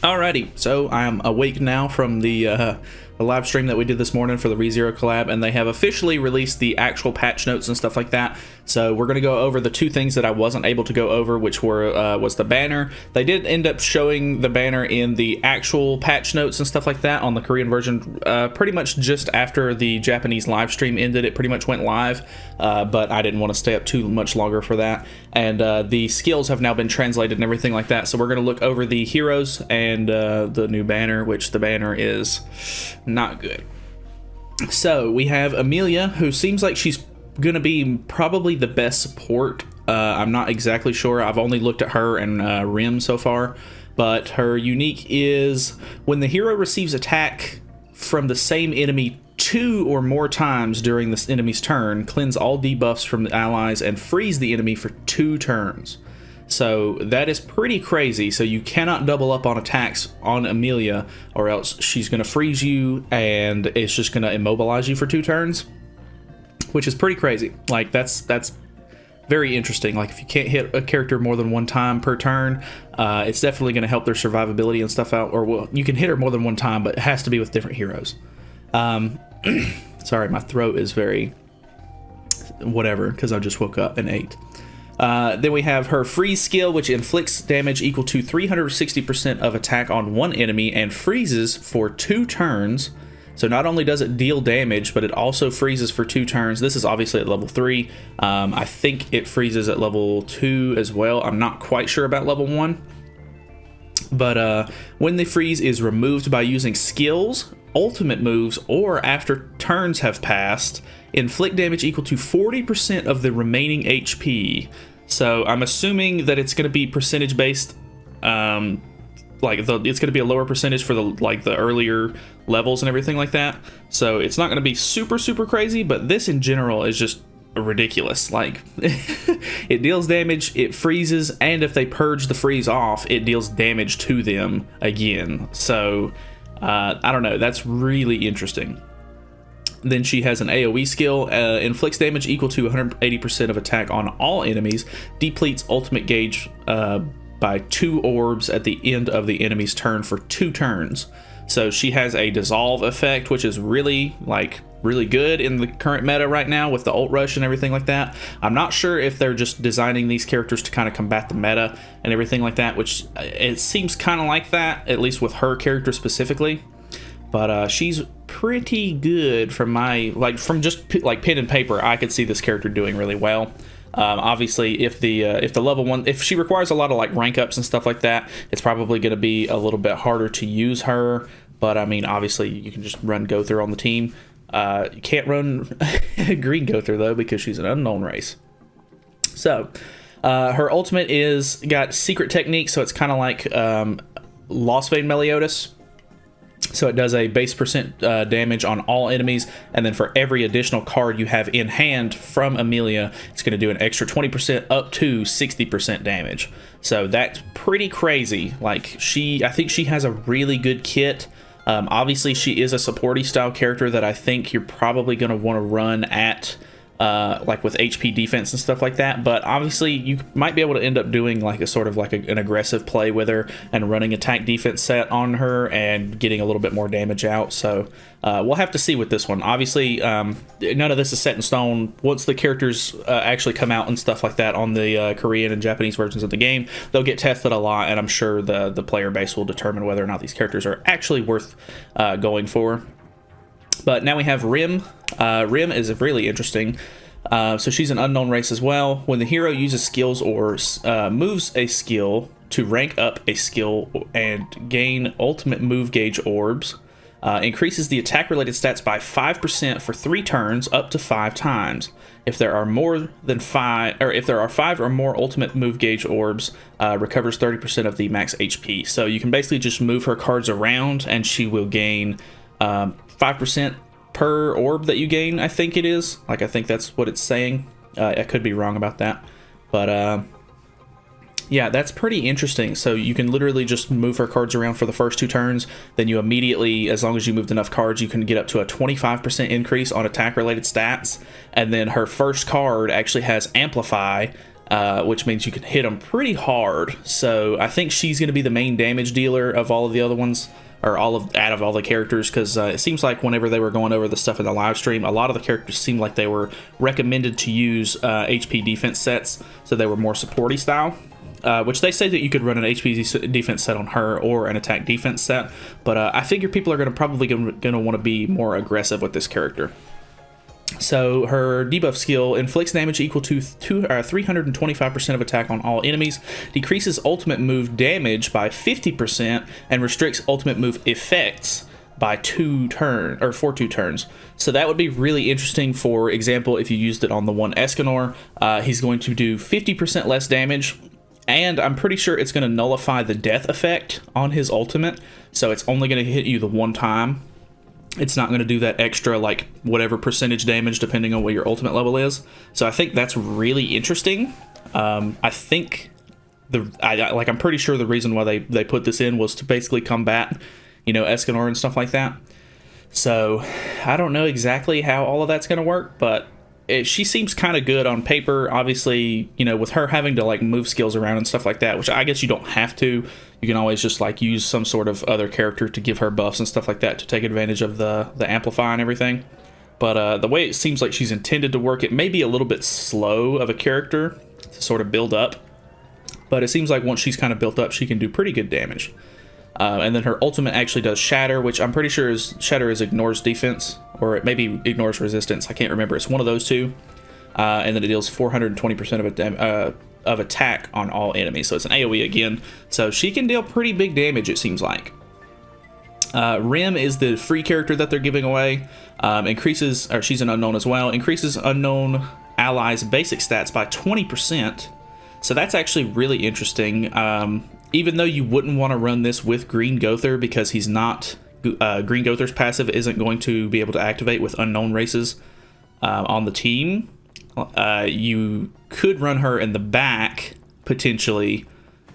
Alrighty, so I'm awake now from the live stream that we did this morning for the ReZero collab, and they have officially released the actual patch notes and stuff like that. So we're going to go over the two things that I wasn't able to go over, which were was the banner. They did end up showing the banner in the actual patch notes and stuff like that on the Korean version pretty much just after the Japanese live stream ended. It pretty much went live, but I didn't want to stay up too much longer for that. And the skills have now been translated and everything like that. So we're going to look over the heroes and the new banner, which the banner is not good. So we have Amelia, who seems like she's gonna be probably the best support. I'm not exactly sure. I've only looked at her and Rim so far, but her unique is when the hero receives attack from the same enemy 2 or more times during this enemy's turn, cleanse all debuffs from the allies and freeze the enemy for 2 turns. So that is pretty crazy. So you cannot double up on attacks on Amelia, or else she's going to freeze you and it's just going to immobilize you for 2 turns, which is pretty crazy. Like that's very interesting. Like if you can't hit a character more than 1 time per turn, it's definitely going to help their survivability and stuff out. Or well, you can hit her more than 1 time, but it has to be with different heroes. Sorry, my throat is very whatever because I just woke up and ate. Then we have her freeze skill, which inflicts damage equal to 360% of attack on one enemy and freezes for 2 turns. So not only does it deal damage, but it also freezes for 2 turns. This is obviously at level 3. I think it freezes at level 2 as well. I'm not quite sure about level 1. But when the freeze is removed by using skills, ultimate moves, or after turns have passed, inflict damage equal to 40% of the remaining HP. So I'm assuming that it's going to be percentage based. It's going to be a lower percentage for the earlier levels and everything like that. So it's not going to be super crazy, but this in general is just ridiculous. Like it deals damage, it freezes, and if they purge the freeze off, it deals damage to them again. So I don't know, that's really interesting. Then she has an AoE skill, inflicts damage equal to 180% of attack on all enemies, depletes ultimate gauge by 2 orbs at the end of the enemy's turn for 2 turns. So she has a dissolve effect, which is really good in the current meta right now with the ult rush and everything like that. I'm not sure if they're just designing these characters to kind of combat the meta and everything like that, which it seems kind of like that, at least with her character specifically. But she's pretty good from from just pen and paper. I could see this character doing really well. Obviously, if the level 1, if she requires a lot of rank ups and stuff like that, it's probably going to be a little bit harder to use her. But I mean, obviously, you can just run Gother on the team. You can't run Green Gother though because she's an unknown race. So her ultimate got secret technique, so it's kind of like Lost Vein Meliodas. So it does a base percent damage on all enemies, and then for every additional card you have in hand from Amelia, it's going to do an extra 20% up to 60% damage. So that's pretty crazy. Like I think she has a really good kit. Obviously, she is a supporty style character that I think you're probably going to want to run at with HP defense and stuff like that, but obviously you might be able to end up doing an aggressive play with her and running attack defense set on her and getting a little bit more damage out. So we'll have to see with this one. Obviously none of this is set in stone. Once the characters actually come out and stuff like that on the Korean and Japanese versions of the game, they'll get tested a lot, and I'm sure the player base will determine whether or not these characters are actually worth going for. But now we have Rim. Rim is really interesting. So she's an unknown race as well. When the hero uses skills or moves a skill to rank up a skill and gain ultimate move gauge orbs, increases the attack related stats by 5% for 3 turns up to 5 times. If there are more than 5, or if there are 5 or more ultimate move gauge orbs, recovers 30% of the max HP. So you can basically just move her cards around and she will gain 5% per orb that you gain, I think it is. I think that's what it's saying. I could be wrong about that. But yeah, that's pretty interesting. So you can literally just move her cards around for the first 2 turns. Then you immediately, as long as you moved enough cards, you can get up to a 25% increase on attack-related stats. And then her first card actually has Amplify, which means you can hit them pretty hard. So I think she's going to be the main damage dealer of all of the other ones, or out of all the characters, because it seems like whenever they were going over the stuff in the live stream, a lot of the characters seemed like they were recommended to use HP defense sets, so they were more supporty style. Which they say that you could run an HP defense set on her or an attack defense set, but I figure people are probably going to want to be more aggressive with this character. So her debuff skill inflicts damage equal to 325% of attack on all enemies, decreases ultimate move damage by 50%, and restricts ultimate move effects by 2 turns. So that would be really interesting. For example, if you used it on the one Escanor, he's going to do 50% less damage. And I'm pretty sure it's going to nullify the death effect on his ultimate. So it's only going to hit you the one time. It's not going to do that extra, like, whatever percentage damage depending on what your ultimate level is. So I think that's really interesting. I think I'm pretty sure the reason why they put this in was to basically combat, Escanor and stuff like that. So I don't know exactly how all of that's going to work, but she seems kind of good on paper. Obviously, with her having to like move skills around and stuff like that, which I guess you don't have to. You can always just like use some sort of other character to give her buffs and stuff like that to take advantage of the amplify and everything. But the way it seems like she's intended to work, it may be a little bit slow of a character to sort of build up. But it seems like once she's kind of built up, she can do pretty good damage. And then her ultimate actually does shatter, which I'm pretty sure shatter ignores defense, or it maybe ignores resistance. I can't remember. It's one of those two. And then it deals 420% of attack on all enemies. So it's an AoE again. So she can deal pretty big damage, it seems like. Rim is the free character that they're giving away. She's an unknown as well. Increases unknown allies' basic stats by 20%. So that's actually really interesting. Even though you wouldn't want to run this with Green Gother, because he's not... Green Gother's passive isn't going to be able to activate with unknown races on the team. You could run her in the back, potentially,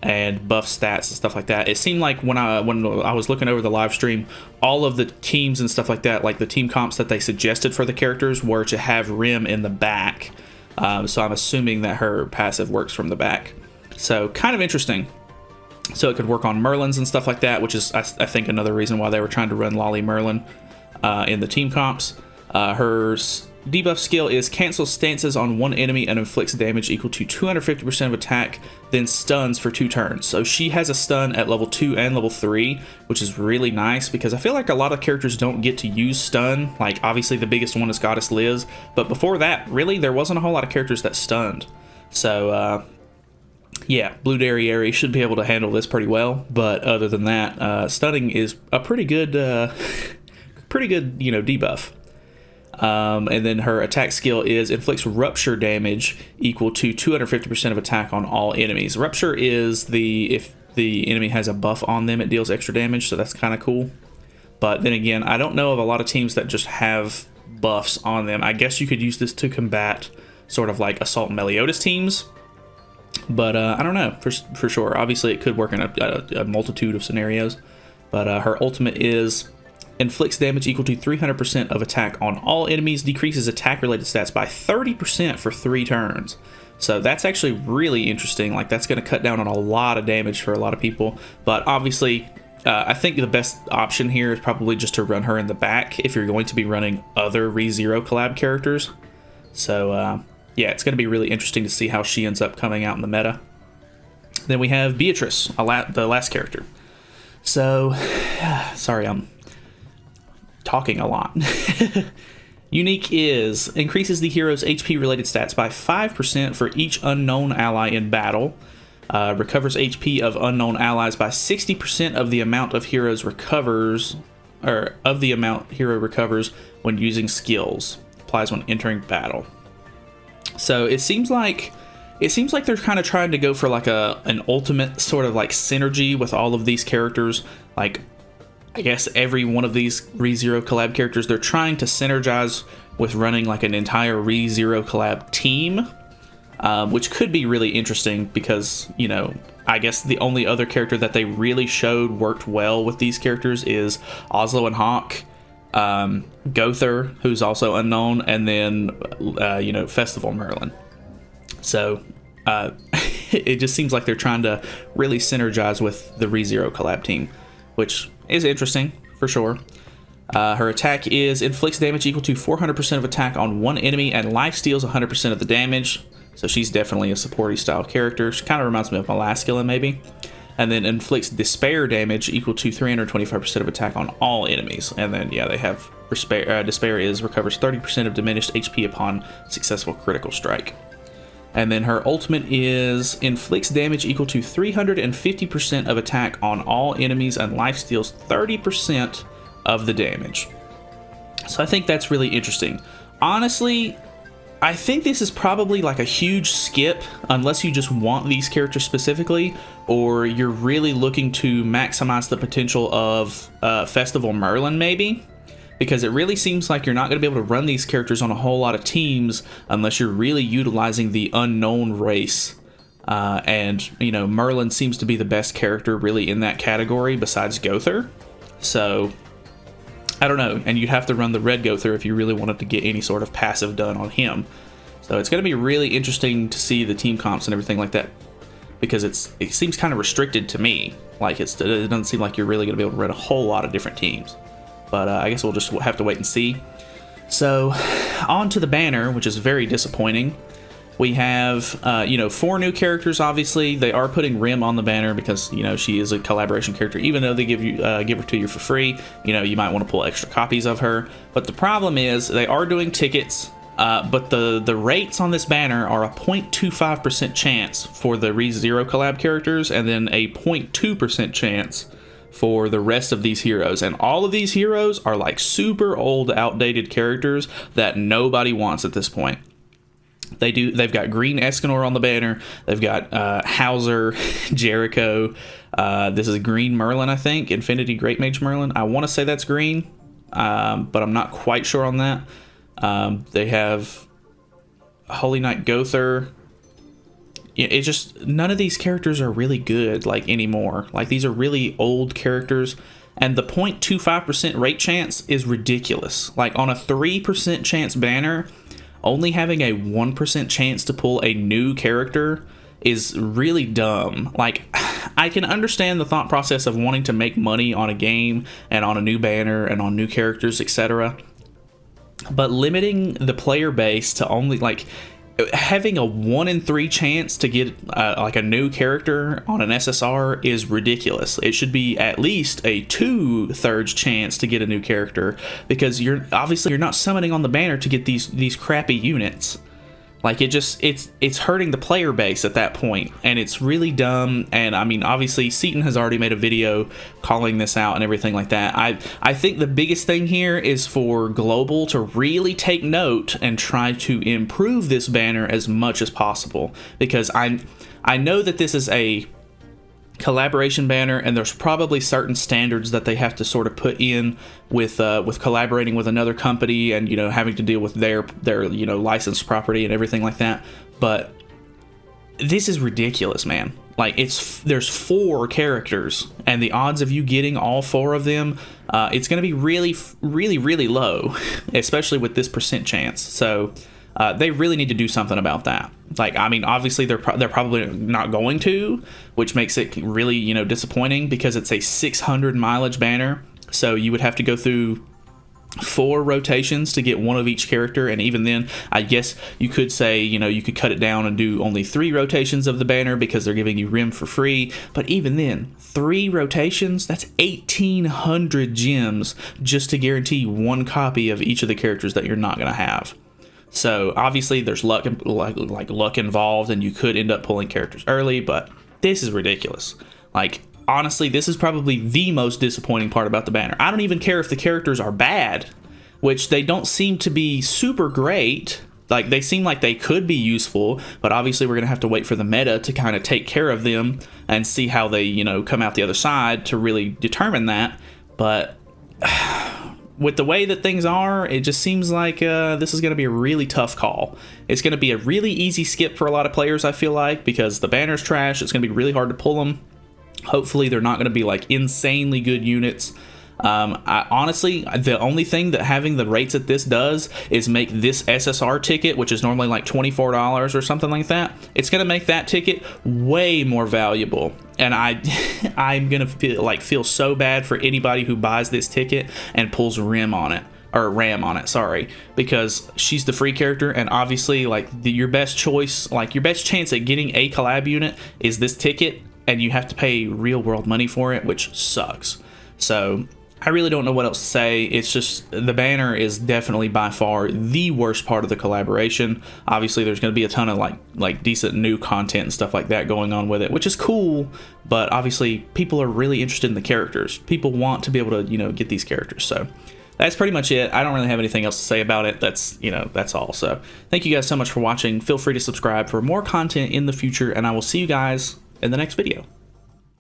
and buff stats and stuff like that. It seemed like when I was looking over the live stream, all of the teams and stuff like that, like the team comps that they suggested for the characters, were to have Rim in the back. So I'm assuming that her passive works from the back. So kind of interesting. So it could work on Merlins and stuff like that, which is, I think, another reason why they were trying to run Lolly Merlin in the team comps. Her debuff skill is cancels stances on one enemy and inflicts damage equal to 250% of attack, then stuns for 2 turns. So she has a stun at level 2 and level 3, which is really nice, because I feel like a lot of characters don't get to use stun. Like, obviously the biggest one is Goddess Liz, but before that, really, there wasn't a whole lot of characters that stunned. So, yeah, Blue Derriere should be able to handle this pretty well, but other than that, stunning is a pretty good, debuff. And then her attack skill is inflicts rupture damage equal to 250% of attack on all enemies. Rupture is if the enemy has a buff on them, it deals extra damage, so that's kind of cool. But then again, I don't know of a lot of teams that just have buffs on them. I guess you could use this to combat sort of like Assault Meliodas teams. But I don't know for sure. Obviously, it could work in a multitude of scenarios. But her ultimate is inflicts damage equal to 300% of attack on all enemies, decreases attack-related stats by 30% for 3 turns. So that's actually really interesting. Like, that's going to cut down on a lot of damage for a lot of people. But obviously, I think the best option here is probably just to run her in the back if you're going to be running other ReZero collab characters. So, yeah, it's going to be really interesting to see how she ends up coming out in the meta. Then we have Beatrice, the last character. So, sorry, I'm talking a lot. Unique is increases the hero's HP related stats by 5% for each unknown ally in battle. Recovers HP of unknown allies by 60% of the amount of heroes recovers, or of the amount hero recovers when using skills. Applies when entering battle. So it seems like they're kind of trying to go for like an ultimate sort of like synergy with all of these characters. Like, I guess every one of these ReZero collab characters, they're trying to synergize with running like an entire ReZero collab team, which could be really interesting because, you know, I guess the only other character that they really showed worked well with these characters is Oslo and Hawk, Gother, who's also unknown, and then, you know, Festival Merlin. So it just seems like they're trying to really synergize with the ReZero collab team, which is interesting for sure. Her attack is inflicts damage equal to 400% of attack on one enemy and life steals 100% of the damage. So she's definitely a supporty style character. She kind of reminds me of Malascula maybe. And then inflicts despair damage equal to 325% of attack on all enemies. And then yeah, they have despair is recovers 30% of diminished HP upon successful critical strike. And then her ultimate is inflicts damage equal to 350% of attack on all enemies and life steals 30% of the damage. So I think that's really interesting. Honestly, I think this is probably like a huge skip unless you just want these characters specifically, or you're really looking to maximize the potential of Festival Merlin maybe, because it really seems like you're not going to be able to run these characters on a whole lot of teams unless you're really utilizing the unknown race. And, you know, Merlin seems to be the best character really in that category besides Gother. So I don't know, and you'd have to run the red Gother if you really wanted to get any sort of passive done on him. So it's going to be really interesting to see the team comps and everything like that, because it seems kind of restricted to me. Like it doesn't seem like you're really going to be able to run a whole lot of different teams. But I guess we'll just have to wait and see. So on to the banner, which is very disappointing. We have, you know, 4 new characters. Obviously, they are putting Rim on the banner because, you know, she is a collaboration character. Even though they give her to you for free, you know, you might want to pull extra copies of her. But the problem is they are doing tickets, but the rates on this banner are a 0.25% chance for the ReZero collab characters, and then a 0.2% chance for the rest of these heroes. And all of these heroes are like super old, outdated characters that nobody wants at this point. They've got Green Escanor on the banner. They've got Hauser, Jericho. This is Green Merlin, I think. Infinity Great Mage Merlin. I want to say that's green, but I'm not quite sure on that. They have Holy Knight Gother. It's just none of these characters are really good like anymore. Like these are really old characters. And the 0.25% rate chance is ridiculous. Like on a 3% chance banner, only having a 1% chance to pull a new character is really dumb. Like, I can understand the thought process of wanting to make money on a game and on a new banner and on new characters, etc. But limiting the player base to only, like, having a 1 in 3 chance to get like a new character on an SSR is ridiculous. It should be at least a 2/3 chance to get a new character, because you're not summoning on the banner to get these crappy units. Like it's hurting the player base at that point, and it's really dumb. And I mean, obviously Seaton has already made a video calling this out and everything like that. I think the biggest thing here is for Global to really take note and try to improve this banner as much as possible, because I know that this is a collaboration banner, and there's probably certain standards that they have to sort of put in with collaborating with another company, and you know, having to deal with their you know, licensed property and everything like that. But this is ridiculous, man. Like there's 4 characters, and the odds of you getting all 4 of them, it's going to be really low, especially with this percent chance. So they really need to do something about that. Like, I mean, obviously they're probably not going to, which makes it really, you know, disappointing, because it's a 600 mileage banner. So you would have to go through 4 rotations to get 1 of each character. And even then, I guess you could say, you know, you could cut it down and do only 3 rotations of the banner because they're giving you Rim for free. But even then, 3 rotations, that's 1,800 gems just to guarantee 1 copy of each of the characters that you're not going to have. So obviously there's luck involved, and you could end up pulling characters early, but this is ridiculous. Like, honestly, this is probably the most disappointing part about the banner. I don't even care if the characters are bad, which they don't seem to be super great. Like, they seem like they could be useful, but obviously we're going to have to wait for the meta to kind of take care of them and see how they, you know, come out the other side to really determine that. But with the way that things are, it just seems like this is going to be a really tough call. It's going to be a really easy skip for a lot of players, I feel like, because the banner's trash. It's going to be really hard to pull them. Hopefully they're not going to be like insanely good units. Honestly, the only thing that having the rates at this does is make this SSR ticket, which is normally like $24 or something like that, it's going to make that ticket way more valuable. And I'm going to feel so bad for anybody who buys this ticket and pulls RAM on it, sorry, because she's the free character, and obviously like your best choice, like your best chance at getting a collab unit is this ticket, and you have to pay real world money for it, which sucks. So I really don't know what else to say. It's just the banner is definitely by far the worst part of the collaboration. Obviously there's going to be a ton of like decent new content and stuff like that going on with it, which is cool, but obviously people are really interested in the characters. People want to be able to, you know, get these characters. So that's pretty much it. I don't really have anything else to say about it. That's, you know, that's all. So thank you guys so much for watching. Feel free to subscribe for more content in the future, and I will see you guys in the next video.